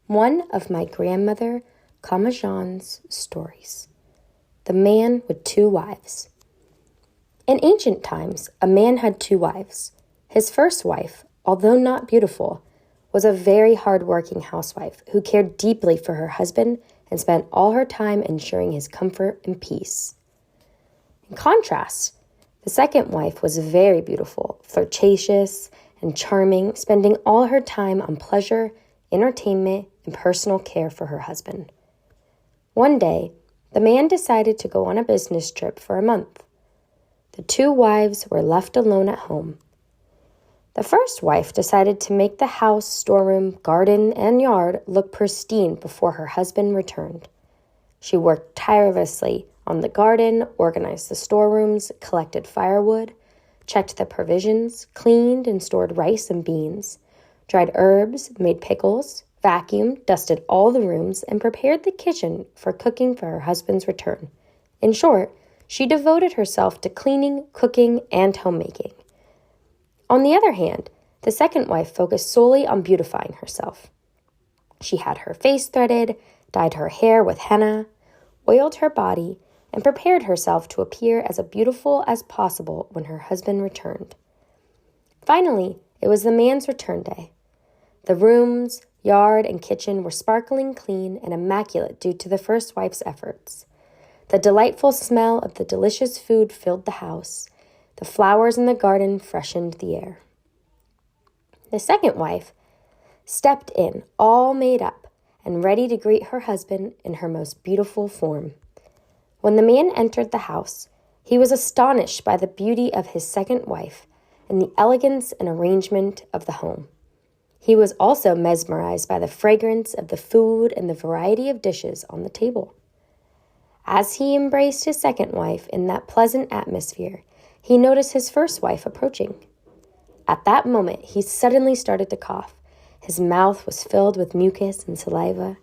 One of my grandmother Kamajan's stories. The Man with Two Wives. In ancient times, a man had two wives. His first wife, although not beautiful, was a very hard-working housewife who cared deeply for her husband and spent all her time ensuring his comfort and peace. In contrast, the second wife was very beautiful, flirtatious, and charming, spending all her time on pleasure, entertainment, and personal care for her husband. One day, the man decided to go on a business trip for a month. The two wives were left alone at home. The first wife decided to make the house, storeroom, garden, and yard look pristine before her husband returned. She worked tirelessly on the garden, organized the storerooms, collected firewood, checked the provisions, cleaned and stored rice and beans, dried herbs, made pickles, vacuumed, dusted all the rooms, and prepared the kitchen for cooking for her husband's return. In short, she devoted herself to cleaning, cooking, and homemaking. On the other hand, the second wife focused solely on beautifying herself. She had her face threaded, dyed her hair with henna, oiled her body, and prepared herself to appear as beautiful as possible when her husband returned. Finally, it was the man's return day. The rooms, yard, and kitchen were sparkling clean and immaculate due to the first wife's efforts. The delightful smell of the delicious food filled the house. The flowers in the garden freshened the air. The second wife stepped in, all made up and ready to greet her husband in her most beautiful form. When the man entered the house, he was astonished by the beauty of his second wife and the elegance and arrangement of the home. He was also mesmerized by the fragrance of the food and the variety of dishes on the table. As he embraced his second wife in that pleasant atmosphere, he noticed his first wife approaching. At that moment, he suddenly started to cough. His mouth was filled with mucus and saliva.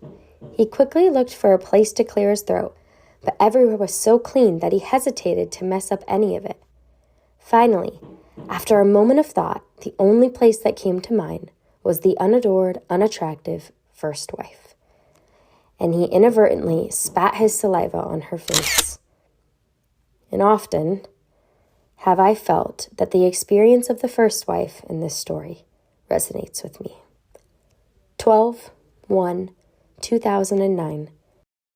He quickly looked for a place to clear his throat, but everywhere was so clean that he hesitated to mess up any of it. Finally, after a moment of thought, the only place that came to mind was the unadored, unattractive first wife. And he inadvertently spat his saliva on her face. And often have I felt that the experience of the first wife in this story resonates with me. 12/1/2009